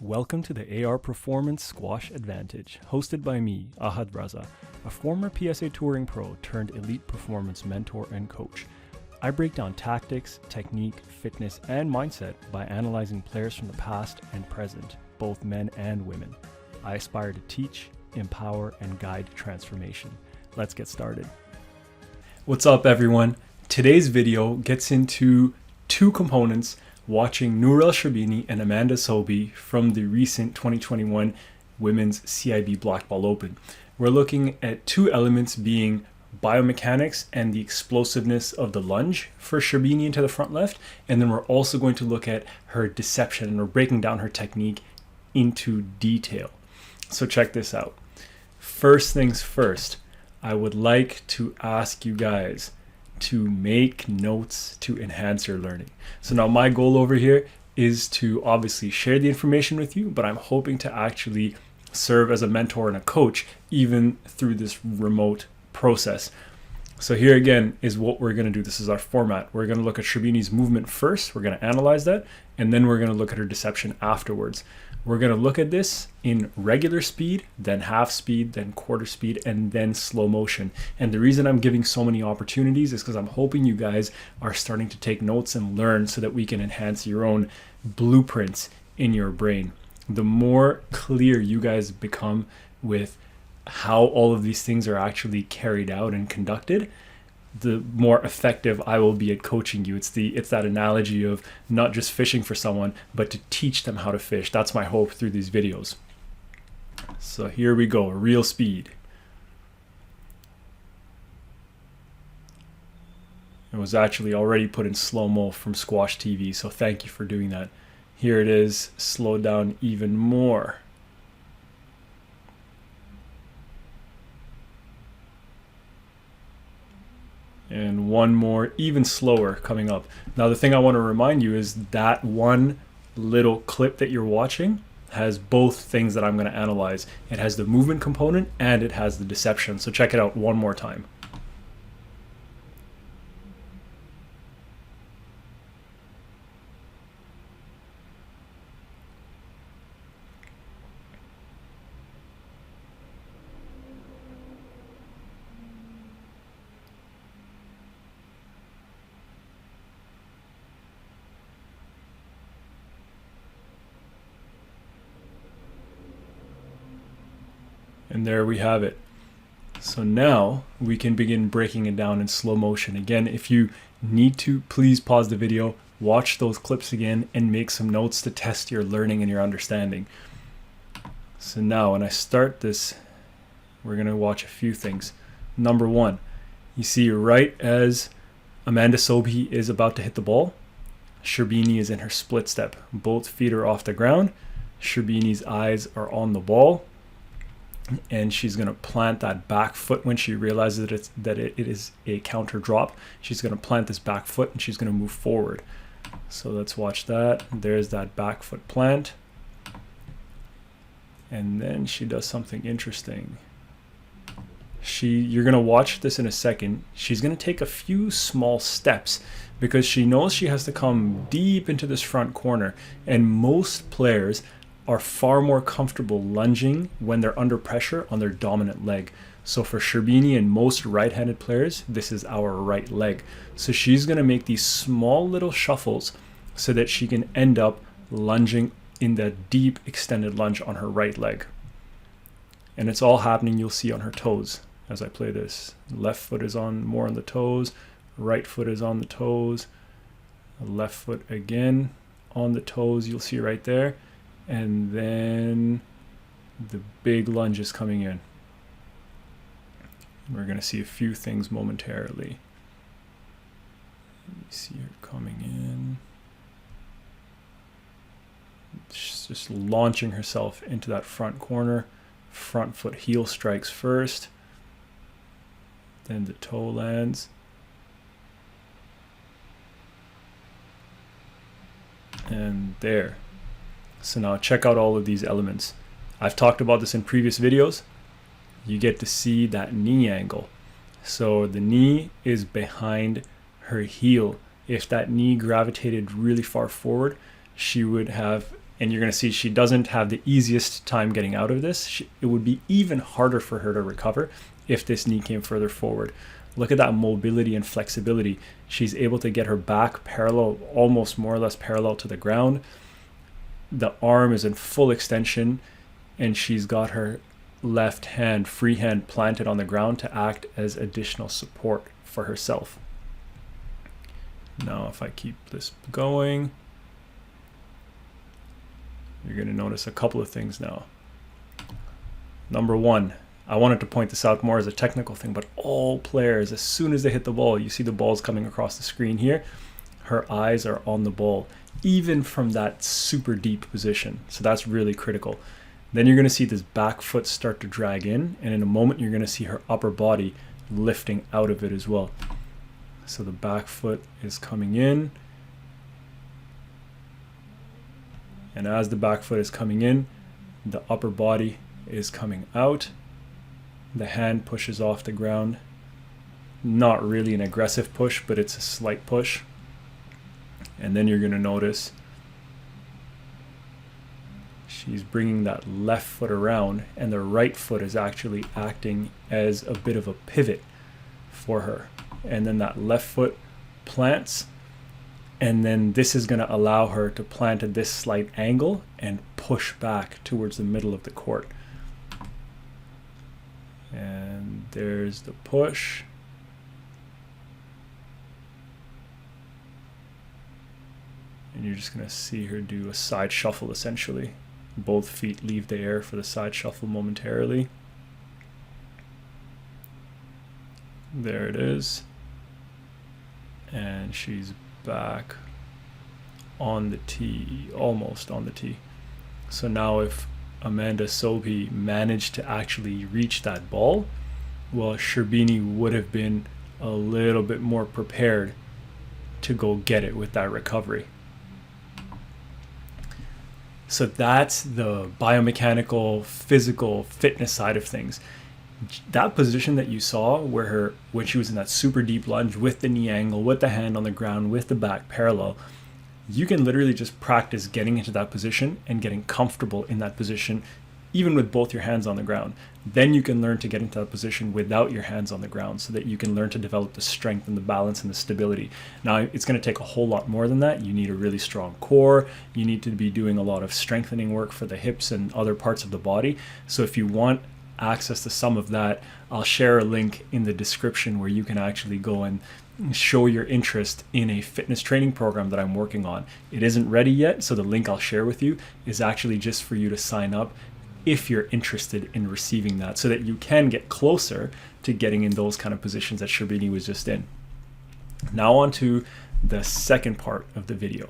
Welcome to the AR Performance Squash Advantage, hosted by me, Ahad Raza, a former PSA touring pro turned elite performance mentor and coach. I break down tactics, technique, fitness, and mindset by analyzing players from the past and present, both men and women. I aspire to teach, empower, and guide transformation. Let's get started. What's up, everyone? Today's video gets into two components: watching Nourel Sherbini and Amanda Sobey from the recent 2021 Women's CIB Black Ball Open. We're looking at two elements being biomechanics and the explosiveness of the lunge for Sherbini into the front left, and then we're also going to look at her deception, and we're breaking down her technique into detail. So check this out. First things first, I would like to ask you guys to make notes to enhance your learning. So now my goal over here is to obviously share the information with you, but I'm hoping to actually serve as a mentor and a coach even through this remote process. So here again is what we're going to do. This is our format. We're going to look at Sherbini's movement first. We're going to analyze that, and then we're going to look at her deception afterwards. We're going to look at this in regular speed, then half speed, then quarter speed, and then slow motion. And the reason I'm giving so many opportunities is because I'm hoping you guys are starting to take notes and learn so that we can enhance your own blueprints in your brain. The more clear you guys become with how all of these things are actually carried out and conducted, the more effective I will be at coaching you. It's that analogy of not just fishing for someone, but to teach them how to fish. That's my hope through these videos. So here we go, real speed. It was actually already put in slow-mo from Squash TV, so thank you for doing that. Here it is, slowed down even more. And one more, even slower, coming up. Now the thing I want to remind you is that one little clip that you're watching has both things that I'm going to analyze. It has the movement component and it has the deception. So check it out one more time. And there we have it. So now we can begin breaking it down in slow motion. Again, if you need to, please pause the video, watch those clips again, and make some notes to test your learning and your understanding. So now when I start this, we're going to watch a few things. Number one, you see right as Amanda Sobey is about to hit the ball, Sherbini is in her split step. Both feet are off the ground. Sherbini's eyes are on the ball. And she's going to plant that back foot when she realizes that it is a counter drop. She's going to plant this back foot and she's going to move forward. So let's watch that. There's that back foot plant. And then she does something interesting. You're going to watch this in a second. She's going to take a few small steps because she knows she has to come deep into this front corner. And most players are far more comfortable lunging when they're under pressure on their dominant leg. So for Sherbini and most right-handed players, this is our right leg. So she's going to make these small little shuffles so that she can end up lunging in that deep extended lunge on her right leg. And it's all happening, you'll see, on her toes as I play this. Left foot is more on the toes, right foot is on the toes, left foot again on the toes, you'll see right there. And then the big lunge is coming in. We're going to see a few things momentarily. Let me see her coming in. She's just launching herself into that front corner. Front foot heel strikes first. Then the toe lands. And there. So now check out all of these elements. I've talked about this in previous videos. You get to see that knee angle. So the knee is behind her heel. If that knee gravitated really far forward, she would have And you're going to see she doesn't have the easiest time getting out of this. It would be even harder for her to recover if this knee came further forward. Look at that mobility and flexibility. She's able to get her back parallel, almost more or less parallel to the ground. The arm is in full extension, and she's got her left hand, free hand, planted on the ground to act as additional support for herself. Now, if I keep this going, you're going to notice a couple of things now. Number one, I wanted to point this out more as a technical thing, but all players, as soon as they hit the ball, you see the balls coming across the screen here, her eyes are on the ball, even from that super deep position. So that's really critical. Then you're going to see this back foot start to drag in, and in a moment you're going to see her upper body lifting out of it as well. So the back foot is coming in, and as the back foot is coming in, the upper body is coming out. The hand pushes off the ground. Not really an aggressive push, but it's a slight push. And then you're going to notice she's bringing that left foot around, and the right foot is actually acting as a bit of a pivot for her. And then that left foot plants, and then this is going to allow her to plant at this slight angle and push back towards the middle of the court. And there's the push. And you're just going to see her do a side shuffle essentially. Both feet leave the air for the side shuffle momentarily. There it is. And she's back on the tee, almost on the tee. So now if Amanda Sobey managed to actually reach that ball, well, Sherbini would have been a little bit more prepared to go get it with that recovery. So that's the biomechanical, physical, fitness side of things. That position that you saw when she was in that super deep lunge with the knee angle, with the hand on the ground, with the back parallel, you can literally just practice getting into that position and getting comfortable in that position, even with both your hands on the ground. Then you can learn to get into that position without your hands on the ground, so that you can learn to develop the strength and the balance and the stability. Now, it's going to take a whole lot more than that. You need a really strong core. You need to be doing a lot of strengthening work for the hips and other parts of the body. So if you want access to some of that, I'll share a link in the description where you can actually go and show your interest in a fitness training program that I'm working on. It isn't ready yet, so the link I'll share with you is actually just for you to sign up if you're interested in receiving that, so that you can get closer to getting in those kind of positions that Sherbini was just in. Now on to the second part of the video.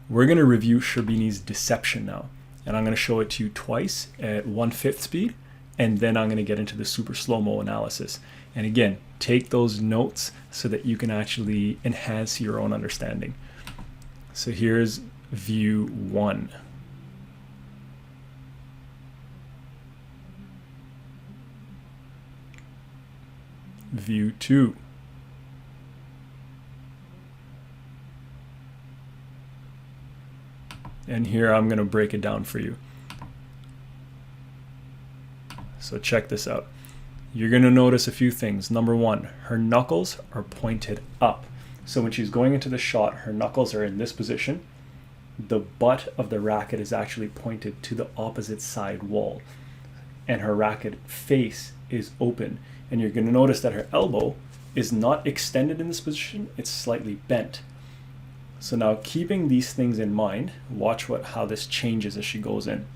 We're going to review Sherbini's deception now, and I'm going to show it to you twice at 1/5 speed, and then I'm going to get into the super slow-mo analysis. And again, take those notes so that you can actually enhance your own understanding. So here's view 1. View 2. And here I'm going to break it down for you. So check this out. You're going to notice a few things. Number one, her knuckles are pointed up. So when she's going into the shot, her knuckles are in this position. The butt of the racket is actually pointed to the opposite side wall, and her racket face is open. And you're going to notice that her elbow is not extended in this position, it's slightly bent. So now, keeping these things in mind, watch how this changes as she goes in.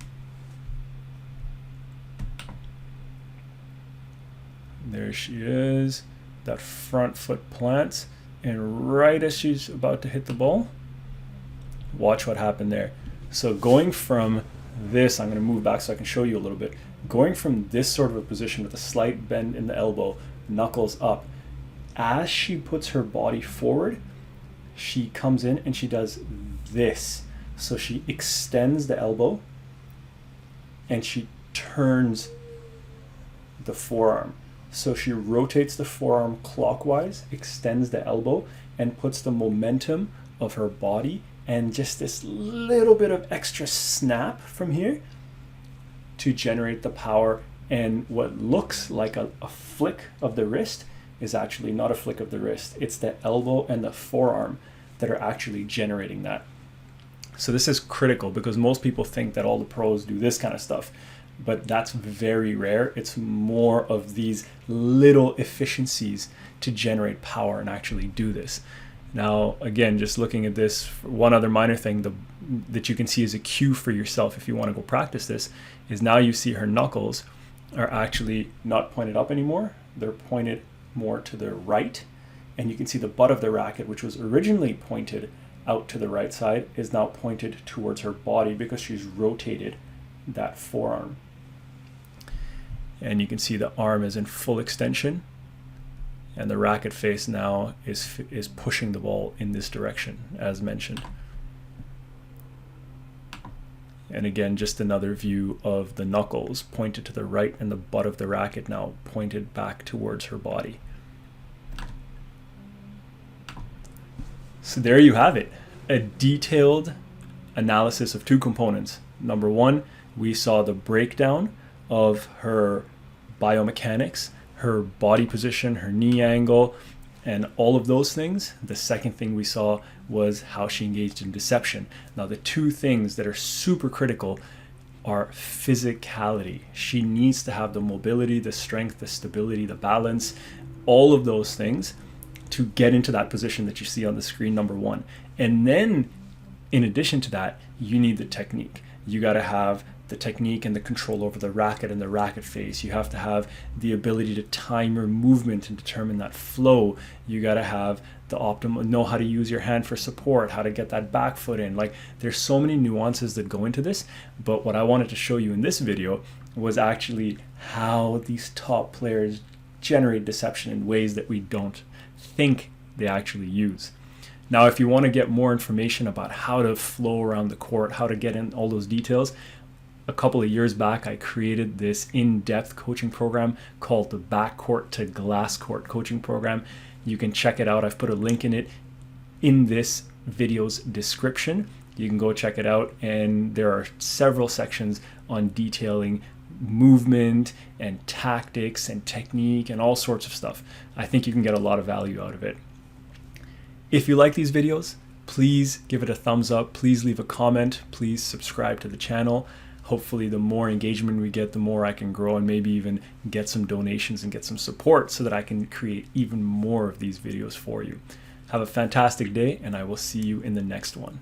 There she is. That front foot plants, and right as she's about to hit the ball, watch what happened there. So going from this, I'm going to move back so I can show you a little bit. Going from this sort of a position with a slight bend in the elbow, knuckles up, as she puts her body forward, she comes in and she does this. So she extends the elbow and she turns the forearm. So she rotates the forearm clockwise, extends the elbow, and puts the momentum of her body and just this little bit of extra snap from here to generate the power. And what looks like a flick of the wrist is actually not a flick of the wrist. It's the elbow and the forearm that are actually generating that. So this is critical because most people think that all the pros do this kind of stuff, but that's very rare. It's more of these little efficiencies to generate power and actually do this. Now, again, just looking at this, one other minor thing that you can see as a cue for yourself if you want to go practice this is now you see her knuckles are actually not pointed up anymore. They're pointed more to the right. And you can see the butt of the racket, which was originally pointed out to the right side, is now pointed towards her body because she's rotated that forearm. And you can see the arm is in full extension, and the racket face now is pushing the ball in this direction, as mentioned. And again, just another view of the knuckles pointed to the right and the butt of the racket now pointed back towards her body. So there you have it, a detailed analysis of two components. Number one, we saw the breakdown of her biomechanics, her body position, her knee angle, and all of those things. The second thing we saw was how she engaged in deception. Now, the two things that are super critical are physicality. She needs to have the mobility, the strength, the stability, the balance, all of those things to get into that position that you see on the screen, number one. And then in addition to that, you need the technique. You got to have the technique and the control over the racket and the racket face. You have to have the ability to time your movement and determine that flow. You got to have the optimal, know how to use your hand for support, how to get that back foot in. Like, there's so many nuances that go into this, but what I wanted to show you in this video was actually how these top players generate deception in ways that we don't think they actually use. Now, if you want to get more information about how to flow around the court, how to get in all those details, a couple of years back, I created this in-depth coaching program called the Backcourt to Glass Court coaching program. You can check it out. I've put a link in it in this video's description. You can go check it out, and there are several sections on detailing movement and tactics and technique and all sorts of stuff. I think you can get a lot of value out of it. If you like these videos, please give it a thumbs up. Please leave a comment. Please subscribe to the channel. Hopefully the more engagement we get, the more I can grow and maybe even get some donations and get some support so that I can create even more of these videos for you. Have a fantastic day, and I will see you in the next one.